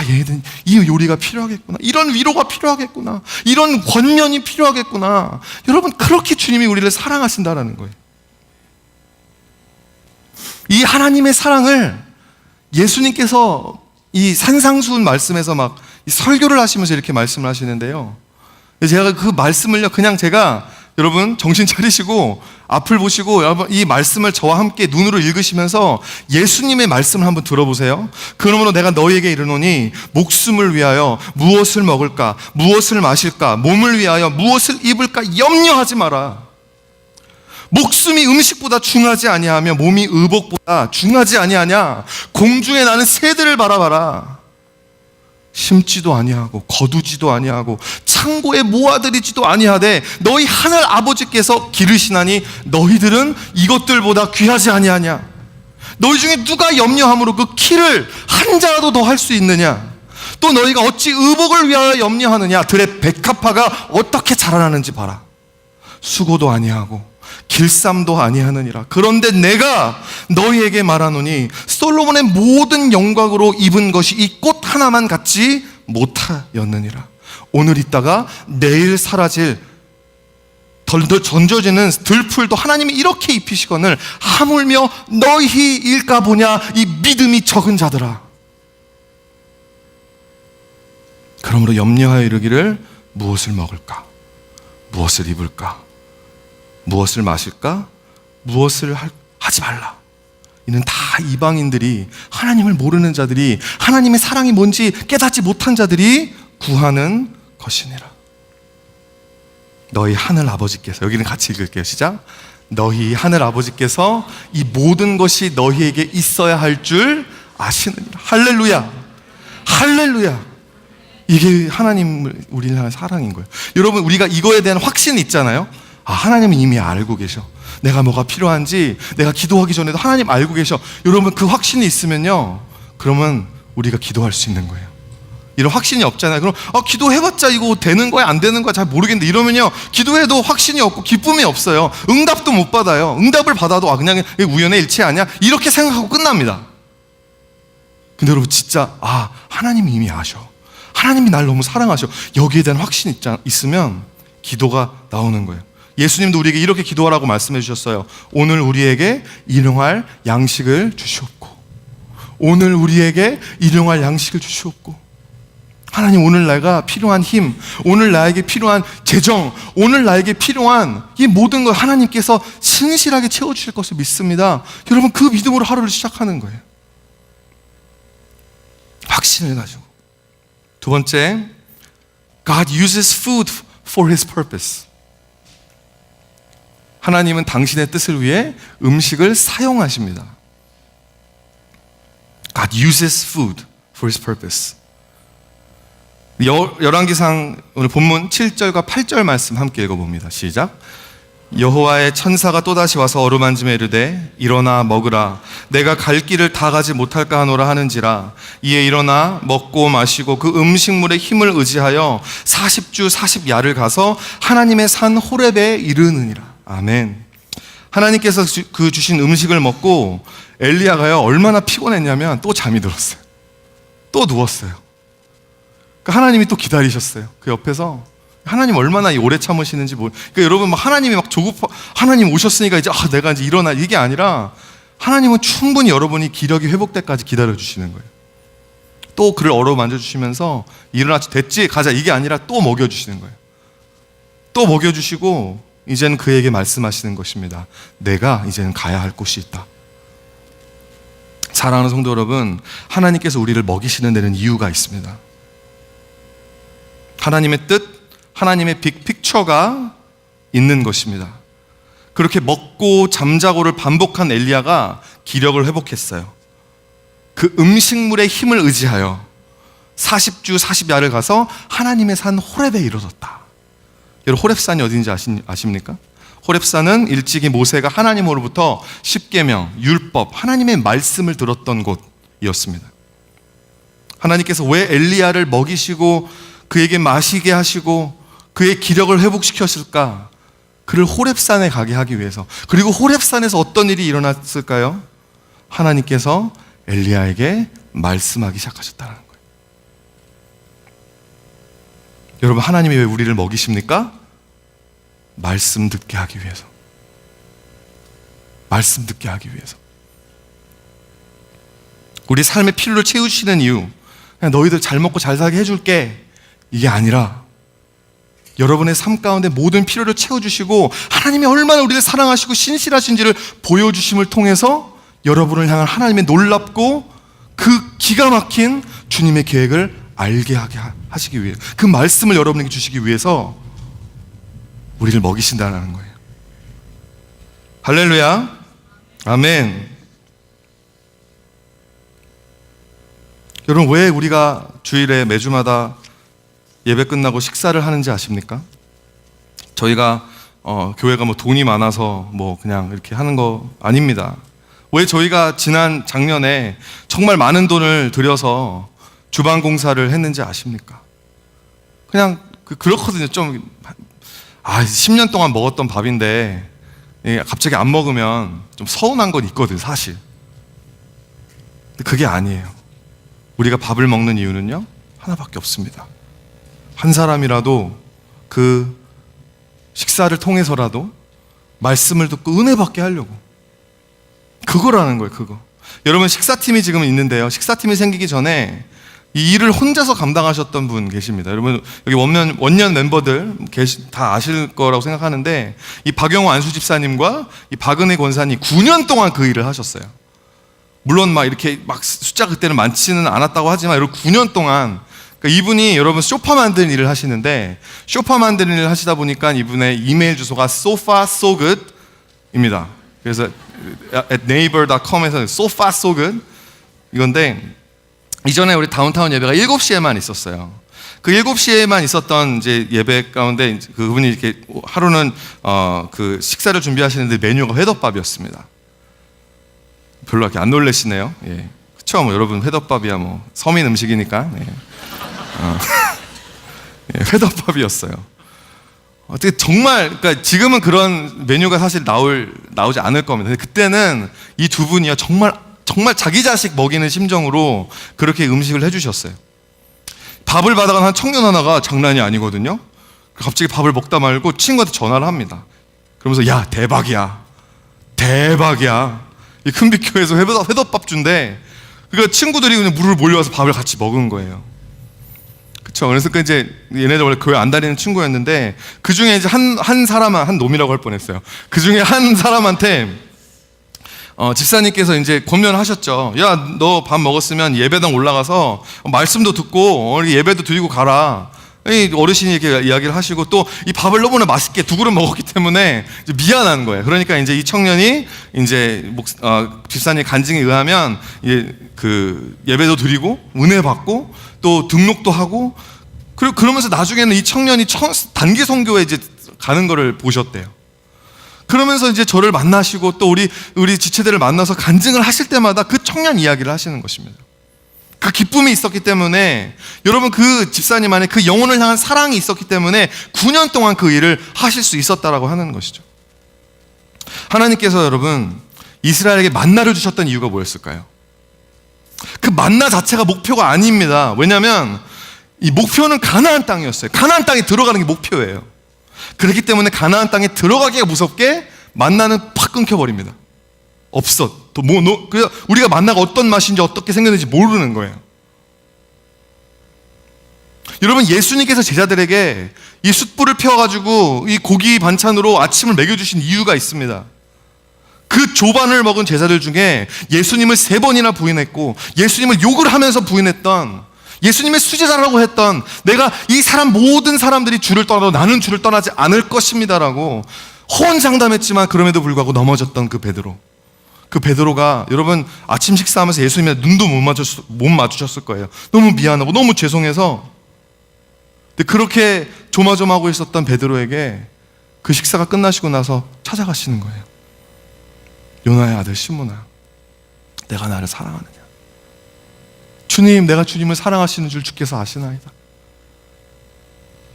얘는 이 요리가 필요하겠구나, 이런 위로가 필요하겠구나, 이런 권면이 필요하겠구나. 여러분, 그렇게 주님이 우리를 사랑하신다라는 거예요. 이 하나님의 사랑을 예수님께서 이 산상수훈 말씀에서 막 설교를 하시면서 이렇게 말씀을 하시는데요, 제가 그 말씀을요 그냥 제가 여러분 정신 차리시고 앞을 보시고 여러분 이 말씀을 저와 함께 눈으로 읽으시면서 예수님의 말씀을 한번 들어보세요. 그러므로 내가 너희에게 이르노니 목숨을 위하여 무엇을 먹을까 무엇을 마실까 몸을 위하여 무엇을 입을까 염려하지 마라. 목숨이 음식보다 중하지 아니하며 몸이 의복보다 중하지 아니하냐. 공중에 나는 새들을 바라봐라. 심지도 아니하고 거두지도 아니하고 창고에 모아들이지도 아니하되 너희 하늘 아버지께서 기르시나니 너희들은 이것들보다 귀하지 아니하냐. 너희 중에 누가 염려함으로 그 키를 한 자라도 더 할 수 있느냐. 또 너희가 어찌 의복을 위하여 염려하느냐. 들의 백합화가 어떻게 자라나는지 봐라. 수고도 아니하고 길쌈도 아니하느니라. 그런데 내가 너희에게 말하노니 솔로몬의 모든 영광으로 입은 것이 이 꽃 하나만 같지 못하였느니라. 오늘 있다가 내일 사라질 덜덜 던져지는 들풀도 하나님이 이렇게 입히시거늘 하물며 너희일까 보냐 이 믿음이 적은 자들아. 그러므로 염려하여 이르기를 무엇을 먹을까 무엇을 입을까 무엇을 마실까 무엇을 하지 말라. 이는 다 이방인들이 하나님을 모르는 자들이 하나님의 사랑이 뭔지 깨닫지 못한 자들이 구하는 것이니라. 너희 하늘 아버지께서, 여기는 같이 읽을게요. 시작. 너희 하늘 아버지께서 이 모든 것이 너희에게 있어야 할 줄 아시느니라. 할렐루야. 할렐루야. 이게 하나님을 우리를 향한 사랑인 거예요. 여러분 우리가 이거에 대한 확신이 있잖아요. 아, 하나님은 이미 알고 계셔. 내가 뭐가 필요한지 내가 기도하기 전에도 하나님 알고 계셔. 여러분 그 확신이 있으면요, 그러면 우리가 기도할 수 있는 거예요. 이런 확신이 없잖아요. 그럼 기도해봤자 이거 되는 거야 안 되는 거야 잘 모르겠는데 이러면요 기도해도 확신이 없고 기쁨이 없어요. 응답도 못 받아요. 응답을 받아도 그냥 우연의 일치 아니야 이렇게 생각하고 끝납니다. 근데 여러분 진짜 하나님이 이미 아셔. 하나님이 날 너무 사랑하셔. 여기에 대한 확신이 있으면 기도가 나오는 거예요. 예수님도 우리에게 이렇게 기도하라고 말씀해 주셨어요. 오늘 우리에게 일용할 양식을 주시옵고. 오늘 우리에게 일용할 양식을 주시옵고. 하나님 오늘 내가 필요한 힘, 오늘 나에게 필요한 재정, 오늘 나에게 필요한 이 모든 걸 하나님께서 신실하게 채워주실 것을 믿습니다. 여러분 그 믿음으로 하루를 시작하는 거예요. 확신을 가지고. 두 번째, God uses food for His purpose. 하나님은 당신의 뜻을 위해 음식을 사용하십니다. God uses food for His purpose. 열왕기상 오늘 본문 7절과 8절 말씀 함께 읽어봅니다. 시작. 여호와의 천사가 또다시 와서 어루만지며 이르되 일어나 먹으라. 내가 갈 길을 다 가지 못할까 하노라 하는지라. 이에 일어나 먹고 마시고 그 음식물의 힘을 의지하여 40주 40야를 가서 하나님의 산 호렙에 이르느니라. 아멘. 하나님께서 그 주신 음식을 먹고 엘리야가요 얼마나 피곤했냐면 또 잠이 들었어요. 또 누웠어요. 그러니까 하나님이 또 기다리셨어요. 그 옆에서 하나님 얼마나 오래 참으시는지 그러니까 여러분 하나님이 막 하나님 오셨으니까 이제 내가 이제 일어나 이게 아니라 하나님은 충분히 여러분이 기력이 회복될 때까지 기다려 주시는 거예요. 또 그를 어루만져 주시면서 일어나 됐지 가자 이게 아니라 또 먹여 주시는 거예요. 또 먹여 주시고 이제는 그에게 말씀하시는 것입니다. 내가 이제는 가야 할 곳이 있다. 사랑하는 성도 여러분, 하나님께서 우리를 먹이시는 데는 이유가 있습니다. 하나님의 뜻, 하나님의 빅픽처가 있는 것입니다. 그렇게 먹고 잠자고를 반복한 엘리야가 기력을 회복했어요. 그 음식물의 힘을 의지하여 40주 40야를 가서 하나님의 산 호렙에 이르렀다. 여러분 호렙산이 어딘지 아십니까? 호렙산은 일찍이 모세가 하나님으로부터 십계명, 율법, 하나님의 말씀을 들었던 곳이었습니다. 하나님께서 왜 엘리야를 먹이시고 그에게 마시게 하시고 그의 기력을 회복시켰을까? 그를 호렙산에 가게 하기 위해서. 그리고 호렙산에서 어떤 일이 일어났을까요? 하나님께서 엘리야에게 말씀하기 시작하셨다는 거예요. 여러분 하나님이 왜 우리를 먹이십니까? 말씀 듣게 하기 위해서. 말씀 듣게 하기 위해서. 우리 삶의 필요를 채우시는 이유, 그냥 너희들 잘 먹고 잘 살게 해줄게 이게 아니라 여러분의 삶 가운데 모든 필요를 채워주시고 하나님이 얼마나 우리를 사랑하시고 신실하신지를 보여주심을 통해서 여러분을 향한 하나님의 놀랍고 그 기가 막힌 주님의 계획을 알게 하게 하시기 위해, 그 말씀을 여러분에게 주시기 위해서 우리를 먹이신다는 거예요. 할렐루야. 아멘. 여러분, 왜 우리가 주일에 매주마다 예배 끝나고 식사를 하는지 아십니까? 저희가 교회가 뭐 돈이 많아서 뭐 그냥 이렇게 하는 거 아닙니다. 왜 저희가 지난 작년에 정말 많은 돈을 들여서 주방 공사를 했는지 아십니까? 그냥 그렇거든요. 좀 10년 동안 먹었던 밥인데 갑자기 안 먹으면 좀 서운한 건 있거든, 사실. 근데 그게 아니에요. 우리가 밥을 먹는 이유는요, 하나밖에 없습니다. 한 사람이라도 그 식사를 통해서라도 말씀을 듣고 은혜 받게 하려고. 그거라는 거예요, 그거. 여러분, 식사팀이 지금 있는데요. 식사팀이 생기기 전에 이 일을 혼자서 감당하셨던 분 계십니다. 여러분, 여기 원년 멤버들 다 아실 거라고 생각하는데, 이 박영호 안수 집사님과 이 박은혜 권사님 9년 동안 그 일을 하셨어요. 물론 막 이렇게 막 숫자 그때는 많지는 않았다고 하지만 여러분 9년 동안, 그러니까 이분이 여러분 쇼파 만드는 일을 하시는데, 쇼파 만드는 일을 하시다 보니까 이분의 이메일 주소가 sofasogood입니다. 그래서 at naver.com에서 sofa so good 이건데, 이전에 우리 다운타운 예배가 7시에만 있었어요. 그 7시에만 있었던 이제 예배 가운데 그분이 이렇게 하루는 그 식사를 준비하시는데 메뉴가 회덮밥이었습니다. 별로 이렇게 안 놀라시네요. 예. 그쵸, 뭐 여러분, 회덮밥이야 뭐 서민 음식이니까. 예. 예, 회덮밥이었어요. 어떻게 정말, 그러니까 지금은 그런 메뉴가 사실 나오지 않을 겁니다. 근데 그때는 이 두 분이요, 정말 자기 자식 먹이는 심정으로 그렇게 음식을 해주셨어요. 밥을 받아간 한 청년 하나가 장난이 아니거든요. 갑자기 밥을 먹다 말고 친구한테 전화를 합니다. 그러면서 야, 대박이야. 이 큰빛교회에서 회덮밥 준대. 그러니까 친구들이 그냥 물을 몰려와서 밥을 같이 먹은 거예요. 그쵸. 그래서 이제 얘네들 원래 교회 안 다니는 친구였는데, 그 중에 이제 한 놈이라고 할 뻔했어요. 그 중에 한 사람한테 집사님께서 이제 권면하셨죠. 야, 너 밥 먹었으면 예배당 올라가서 말씀도 듣고 예배도 드리고 가라. 어르신이 이렇게 이야기를 하시고, 또 이 밥을 너무나 맛있게 두 그릇 먹었기 때문에 이제 미안한 거예요. 그러니까 이제 이 청년이 이제 집사님 간증에 의하면 그 예배도 드리고 은혜 받고 또 등록도 하고, 그리고 그러면서 나중에는 이 청년이 단기 선교에 이제 가는 거를 보셨대요. 그러면서 이제 저를 만나시고 또 우리 지체들을 만나서 간증을 하실 때마다 그 청년 이야기를 하시는 것입니다. 그 기쁨이 있었기 때문에, 여러분, 그 집사님 안에 그 영혼을 향한 사랑이 있었기 때문에 9년 동안 그 일을 하실 수 있었다라고 하는 것이죠. 하나님께서 여러분 이스라엘에게 만나를 주셨던 이유가 뭐였을까요? 그 만나 자체가 목표가 아닙니다. 왜냐하면 이 목표는 가나안 땅이었어요. 가나안 땅에 들어가는 게 목표예요. 그렇기 때문에 가나안 땅에 들어가기가 무섭게 만나는 팍 끊겨버립니다. 없어. 우리가 만나가 어떤 맛인지 어떻게 생겼는지 모르는 거예요. 여러분, 예수님께서 제자들에게 이 숯불을 펴가지고 이 고기 반찬으로 아침을 먹여주신 이유가 있습니다. 그 조반을 먹은 제자들 중에 예수님을 3번이나 부인했고, 예수님을 욕을 하면서 부인했던, 예수님의 수제자라고 했던, 내가 이 모든 사람들이 주를 떠나도 나는 주를 떠나지 않을 것입니다라고 호언장담했지만 그럼에도 불구하고 넘어졌던 그 베드로. 그 베드로가 여러분 아침 식사하면서 예수님의 눈도 못 마주쳤을 거예요. 너무 미안하고 너무 죄송해서. 근데 그렇게 조마조마하고 있었던 베드로에게 그 식사가 끝나시고 나서 찾아가시는 거예요. 요나의 아들 시몬아, 내가 나를 사랑하느냐? 주님, 내가 주님을 사랑하시는 줄 주께서 아시나이다.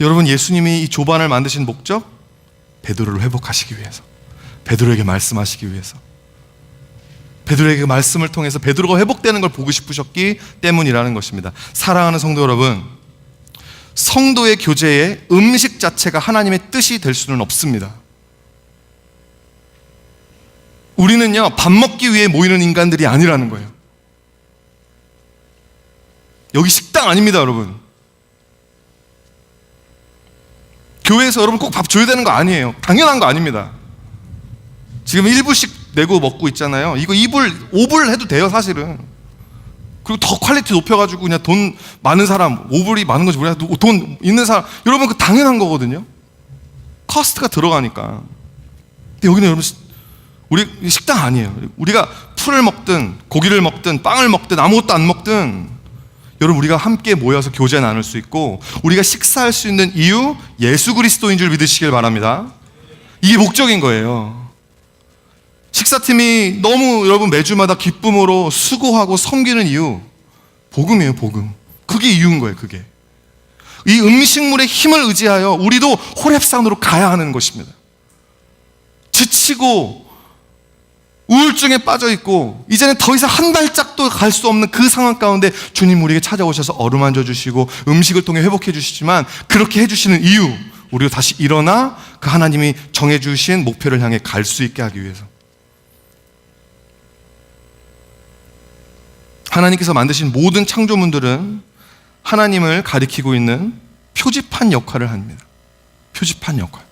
여러분, 예수님이 이 조반을 만드신 목적, 베드로를 회복하시기 위해서, 베드로에게 말씀하시기 위해서, 베드로에게 말씀을 통해서 베드로가 회복되는 걸 보고 싶으셨기 때문이라는 것입니다. 사랑하는 성도 여러분, 성도의 교제에 음식 자체가 하나님의 뜻이 될 수는 없습니다. 우리는요, 밥 먹기 위해 모이는 인간들이 아니라는 거예요. 여기 식당 아닙니다, 여러분. 교회에서 여러분 꼭 밥 줘야 되는 거 아니에요. 당연한 거 아닙니다. 지금 1불씩 내고 먹고 있잖아요. 이거 2불, 5불 해도 돼요, 사실은. 그리고 더 퀄리티 높여가지고 그냥 돈 많은 사람, 5불이 많은 건지 몰라도 돈 있는 사람, 여러분 그 당연한 거거든요. 커스트가 들어가니까. 근데 여기는 여러분, 우리 식당 아니에요. 우리가 풀을 먹든 고기를 먹든 빵을 먹든 아무것도 안 먹든 여러분 우리가 함께 모여서 교제 나눌 수 있고 우리가 식사할 수 있는 이유 예수 그리스도인 줄 믿으시길 바랍니다. 이게 목적인 거예요. 식사팀이 너무 여러분 매주마다 기쁨으로 수고하고 섬기는 이유 복음이에요. 복음. 그게 이유인 거예요. 그게 이 음식물의 힘을 의지하여 우리도 호렙산으로 가야 하는 것입니다. 지치고 우울증에 빠져있고 이제는 더 이상 한 발짝도 갈 수 없는 그 상황 가운데 주님 우리에게 찾아오셔서 어루만져 주시고 음식을 통해 회복해 주시지만 그렇게 해주시는 이유 우리도 다시 일어나 그 하나님이 정해주신 목표를 향해 갈 수 있게 하기 위해서 하나님께서 만드신 모든 창조물들은 하나님을 가리키고 있는 표지판 역할을 합니다. 표지판 역할.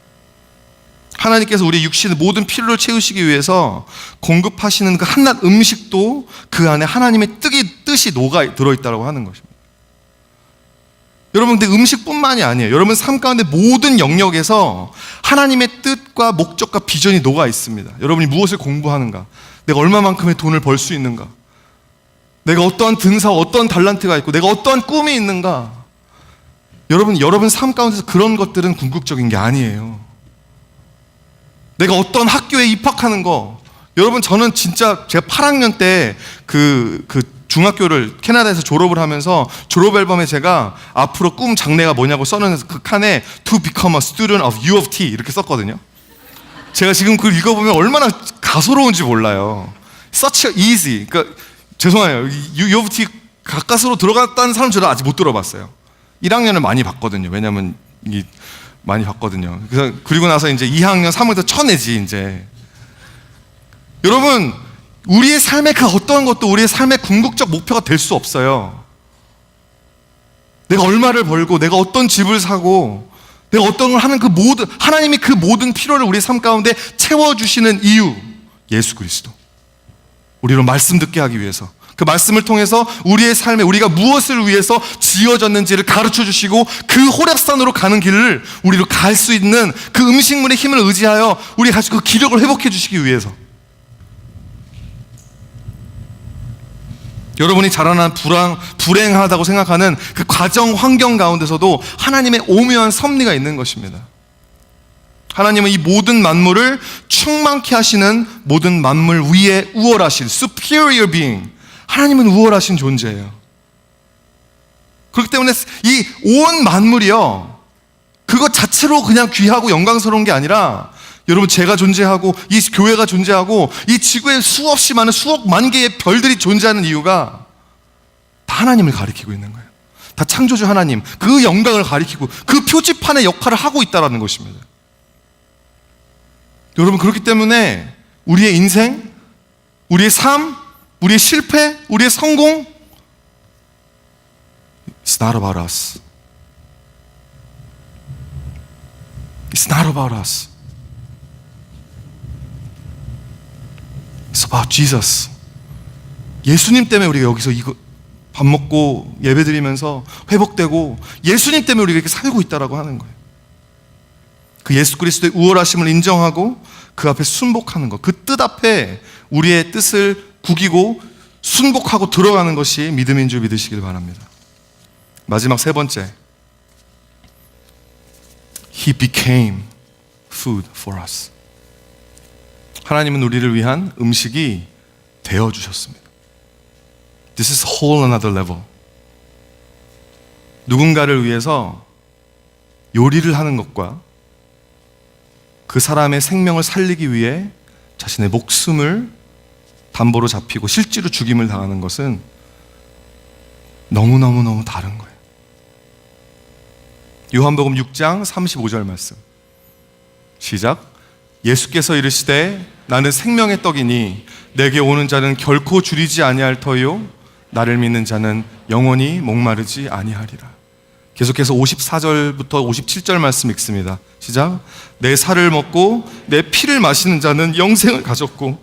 하나님께서 우리 육신의 모든 필요를 채우시기 위해서 공급하시는 그 한낱 음식도 그 안에 하나님의 뜻이 녹아 들어있다고 하는 것입니다. 여러분 근데 음식뿐만이 아니에요. 여러분 삶 가운데 모든 영역에서 하나님의 뜻과 목적과 비전이 녹아 있습니다. 여러분이 무엇을 공부하는가, 내가 얼마만큼의 돈을 벌 수 있는가, 내가 어떠한 등사, 어떠한 달란트가 있고 내가 어떠한 꿈이 있는가. 여러분 삶 가운데서 그런 것들은 궁극적인 게 아니에요. 내가 어떤 학교에 입학하는 거. 여러분 저는 진짜 제가 8학년 때 그 중학교를 캐나다에서 졸업을 하면서 졸업 앨범에 제가 앞으로 꿈 장래가 뭐냐고 써놓은 그 칸에 To become a student of U of T 이렇게 썼거든요. 제가 지금 그걸 읽어보면 얼마나 가소로운지 몰라요. Such easy. 그러니까 죄송해요. U of T 가까스로 들어갔다는 사람 저는 아직 못 들어봤어요. 1학년을 많이 봤거든요. 왜냐면 많이 봤거든요. 그래서 그리고 나서 이제 2학년, 3학년 쳐내지 이제. 여러분 우리의 삶의 그 어떤 것도 우리의 삶의 궁극적 목표가 될 수 없어요. 내가 얼마를 벌고 내가 어떤 집을 사고 내가 어떤 걸 하는 그 모든 하나님이 그 모든 필요를 우리 삶 가운데 채워주시는 이유 예수 그리스도. 우리로 말씀 듣게 하기 위해서 그 말씀을 통해서 우리의 삶에 우리가 무엇을 위해서 지어졌는지를 가르쳐 주시고 그 호렙산으로 가는 길을 우리로 갈 수 있는 그 음식물의 힘을 의지하여 우리가 다시 그 기력을 회복해 주시기 위해서. 여러분이 자라난 불행하다고 생각하는 그 가정 환경 가운데서도 하나님의 오묘한 섭리가 있는 것입니다. 하나님은 이 모든 만물을 충만케 하시는 모든 만물 위에 우월하신 superior being, 하나님은 우월하신 존재예요. 그렇기 때문에 이 온 만물이요 그것 자체로 그냥 귀하고 영광스러운 게 아니라 여러분 제가 존재하고 이 교회가 존재하고 이 지구에 수없이 많은 수억 만 개의 별들이 존재하는 이유가 다 하나님을 가리키고 있는 거예요. 다 창조주 하나님 그 영광을 가리키고 그 표지판의 역할을 하고 있다는 것입니다. 여러분 그렇기 때문에 우리의 인생, 우리의 삶, 우리의 실패, 우리의 성공 It's not about us. It's not about us. It's about Jesus. 예수님 때문에 우리가 여기서 이거 밥 먹고 예배드리면서 회복되고 예수님 때문에 우리가 이렇게 살고 있다라고 하는 거예요. 그 예수 그리스도의 우월하심을 인정하고 그 앞에 순복하는 것, 그 뜻 앞에 우리의 뜻을 구기고 순복하고 들어가는 것이 믿음인 줄 믿으시길 바랍니다. 마지막 세 번째, He became food for us. 하나님은 우리를 위한 음식이 되어주셨습니다. This is whole another level. 누군가를 위해서 요리를 하는 것과 그 사람의 생명을 살리기 위해 자신의 목숨을 담보로 잡히고 실제로 죽임을 당하는 것은 너무너무 다른 거예요. 요한복음 6장 35절 말씀 시작. 예수께서 이르시되 나는 생명의 떡이니 내게 오는 자는 결코 줄이지 아니할 터요 나를 믿는 자는 영원히 목마르지 아니하리라. 계속해서 54절부터 57절 말씀 읽습니다. 시작. 내 살을 먹고 내 피를 마시는 자는 영생을 가졌고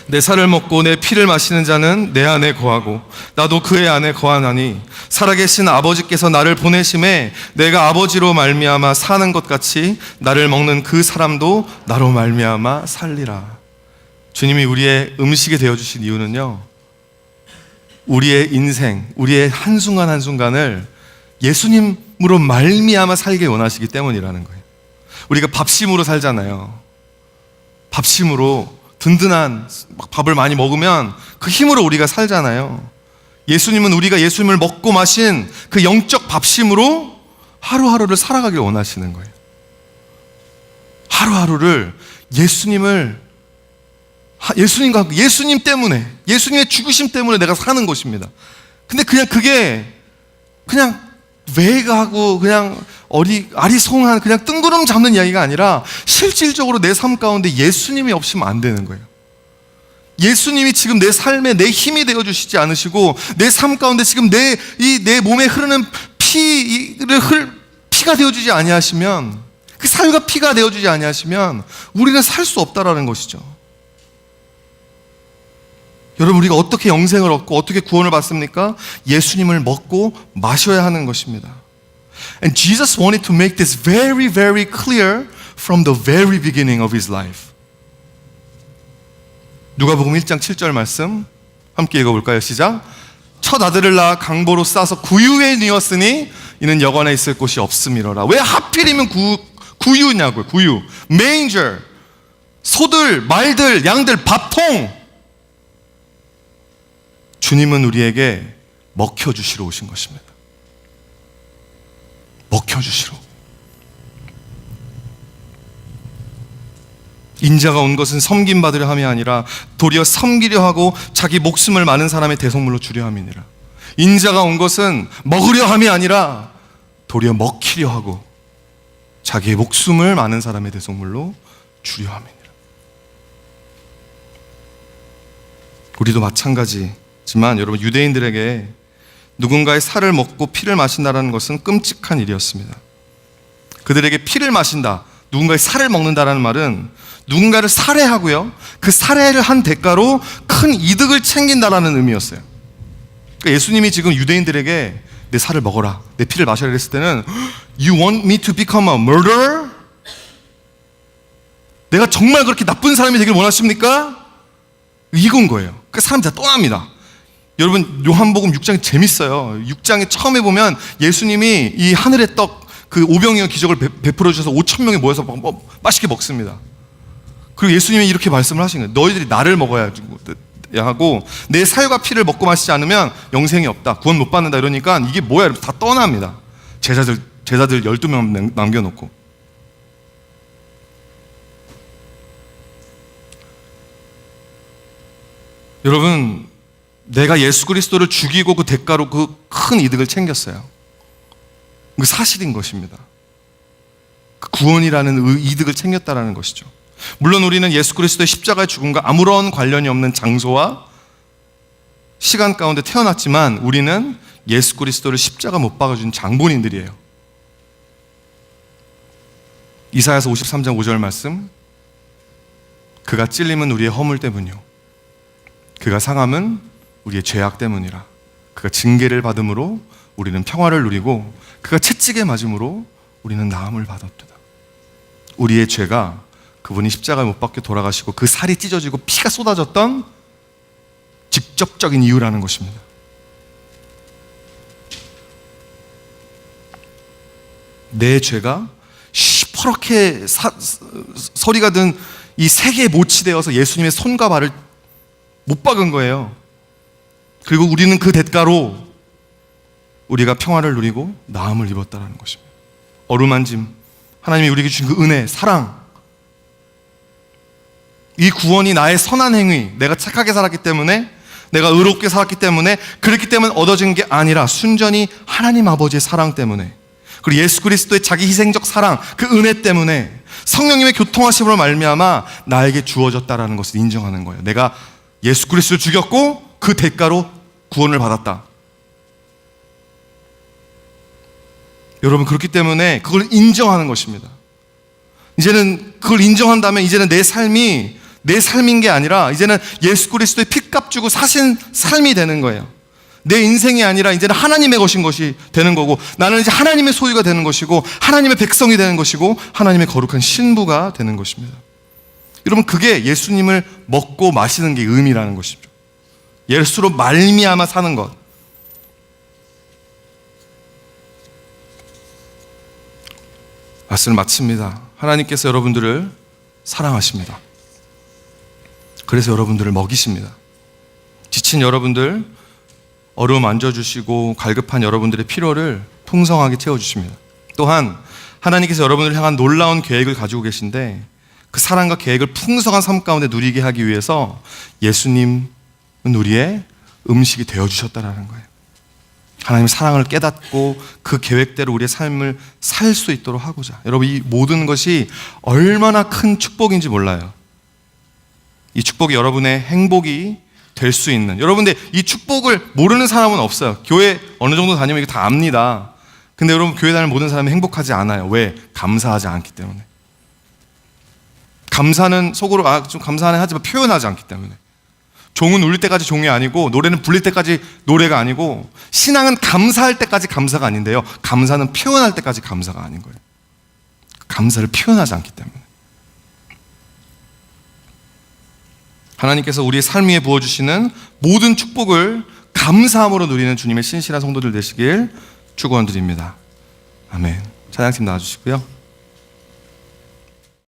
내 살을 먹고 내 피를 마시는 자는 내 안에 거하고 나도 그의 안에 거하나니 살아계신 아버지께서 나를 보내심에 내가 아버지로 말미암아 사는 것 같이 나를 먹는 그 사람도 나로 말미암아 살리라. 주님이 우리의 음식이 되어주신 이유는요, 우리의 인생, 우리의 한순간 한순간을 예수님으로 말미암아 살게 원하시기 때문이라는 거예요. 우리가 밥심으로 살잖아요. 밥심으로 든든한 밥을 많이 먹으면 그 힘으로 우리가 살잖아요. 예수님은 우리가 예수님을 먹고 마신 그 영적 밥심으로 하루하루를 살아가길 원하시는 거예요. 하루하루를 예수님과 함께, 예수님 때문에, 예수님의 죽으심 때문에 내가 사는 것입니다. 근데 그게 외가하고 아리송한 그냥 뜬구름 잡는 이야기가 아니라 실질적으로 내 삶 가운데 예수님이 없으면 안 되는 거예요. 예수님이 지금 내 삶에 내 힘이 되어주시지 않으시고 내 삶 가운데 지금 내 몸에 흐르는 피가 되어주지 아니하시면, 그 살과 피가 되어주지 아니하시면 우리는 살 수 없다라는 것이죠. 여러분, 우리가 어떻게 영생을 얻고 어떻게 구원을 받습니까? 예수님을 먹고 마셔야 하는 것입니다. And Jesus wanted to make this very, very clear from the very beginning of His life. 누가복음 1장 7절 말씀 함께 읽어볼까요? 시작. 첫 아들을 낳아 강보로 싸서 구유에 뉘었으니 이는 여관에 있을 곳이 없음이로라. 왜 하필이면 구유냐고요. 구유, manger, 소들, 말들, 양들, 밥통. 주님은 우리에게 먹혀주시러 오신 것입니다. 먹혀주시러. 인자가 온 것은 섬김받으려 함이 아니라 도리어 섬기려 하고 자기 목숨을 많은 사람의 대속물로 주려 함이니라. 인자가 온 것은 먹으려 함이 아니라 도리어 먹히려 하고 자기의 목숨을 많은 사람의 대속물로 주려 함이니라. 우리도 마찬가지지만 여러분, 유대인들에게 누군가의 살을 먹고 피를 마신다는 것은 끔찍한 일이었습니다. 그들에게 피를 마신다, 누군가의 살을 먹는다라는 말은 누군가를 살해하고요, 그 살해를 한 대가로 큰 이득을 챙긴다라는 의미였어요. 그러니까 예수님이 지금 유대인들에게 내 살을 먹어라, 내 피를 마셔라 했을 때는 You want me to become a murderer? 내가 정말 그렇게 나쁜 사람이 되길 원하십니까? 이건 거예요. 그 사람 다 떠납니다. 여러분, 요한복음 6장이 재밌어요. 6장에 처음에 보면 예수님이 이 하늘의 떡, 그 오병이어 기적을 베풀어 주셔서 5,000명이 모여서 맛있게 먹습니다. 그리고 예수님이 이렇게 말씀을 하신 거예요. 너희들이 나를 먹어야 하고 내 살과 피를 먹고 마시지 않으면 영생이 없다, 구원 못 받는다. 이러니까 이게 뭐야? 이러면서 다 떠납니다. 제자들 12명 남겨놓고. 여러분, 내가 예수 그리스도를 죽이고 그 대가로 그 큰 이득을 챙겼어요. 그 사실인 것입니다. 그 구원이라는 이득을 챙겼다라는 것이죠. 물론 우리는 예수 그리스도의 십자가의 죽음과 아무런 관련이 없는 장소와 시간 가운데 태어났지만 우리는 예수 그리스도를 십자가 못 박아준 장본인들이에요. 이사야서 53장 5절 말씀, 그가 찔림은 우리의 허물 때문이요 그가 상함은 우리의 죄악 때문이라. 그가 징계를 받음으로 우리는 평화를 누리고 그가 채찍에 맞음으로 우리는 나음을 받았도다. 우리의 죄가 그분이 십자가에 못 박혀 돌아가시고 그 살이 찢어지고 피가 쏟아졌던 직접적인 이유라는 것입니다. 내 죄가 시퍼렇게 서리가 든 이 세 개에 모치되어서 예수님의 손과 발을 못 박은 거예요. 그리고 우리는 그 대가로 우리가 평화를 누리고 나음을 입었다는 것입니다. 어루만짐, 하나님이 우리에게 주신 그 은혜, 사랑, 이 구원이 나의 선한 행위, 내가 착하게 살았기 때문에, 내가 의롭게 살았기 때문에, 그렇기 때문에 얻어진 게 아니라 순전히 하나님 아버지의 사랑 때문에, 그리고 예수 그리스도의 자기 희생적 사랑, 그 은혜 때문에 성령님의 교통하심으로 말미암아 나에게 주어졌다라는 것을 인정하는 거예요. 내가 예수 그리스도를 죽였고 그 대가로 구원을 받았다. 여러분, 그렇기 때문에 그걸 인정하는 것입니다. 이제는 그걸 인정한다면 이제는 내 삶이 내 삶인 게 아니라 이제는 예수 그리스도의 핏값 주고 사신 삶이 되는 거예요. 내 인생이 아니라 이제는 하나님의 것인 것이 되는 거고, 나는 이제 하나님의 소유가 되는 것이고, 하나님의 백성이 되는 것이고, 하나님의 거룩한 신부가 되는 것입니다. 여러분, 그게 예수님을 먹고 마시는 게 의미라는 것이죠. 예수로 말미암아 사는 것. 말씀을 마칩니다. 하나님께서 여러분들을 사랑하십니다. 그래서 여러분들을 먹이십니다. 지친 여러분들, 어려움 안겨주시고 갈급한 여러분들의 필요를 풍성하게 채워주십니다. 또한 하나님께서 여러분들을 향한 놀라운 계획을 가지고 계신데, 그 사랑과 계획을 풍성한 삶 가운데 누리게 하기 위해서 예수님은 우리의 음식이 되어주셨다는 거예요. 하나님의 사랑을 깨닫고 그 계획대로 우리의 삶을 살 수 있도록 하고자. 여러분, 이 모든 것이 얼마나 큰 축복인지 몰라요. 이 축복이 여러분의 행복이 될 수 있는, 여러분들 이 축복을 모르는 사람은 없어요. 교회 어느 정도 다니면 이거 다 압니다. 근데 여러분, 교회 다니는 모든 사람이 행복하지 않아요. 왜? 감사하지 않기 때문에. 감사는 속으로 좀 감사하네 하지만 표현하지 않기 때문에. 종은 울릴 때까지 종이 아니고, 노래는 불릴 때까지 노래가 아니고, 신앙은 감사할 때까지 감사가 아닌데요, 감사는 표현할 때까지 감사가 아닌 거예요. 감사를 표현하지 않기 때문에. 하나님께서 우리의 삶 위에 부어주시는 모든 축복을 감사함으로 누리는 주님의 신실한 성도들 되시길 축원드립니다. 아멘. 찬양팀 나와주시고요.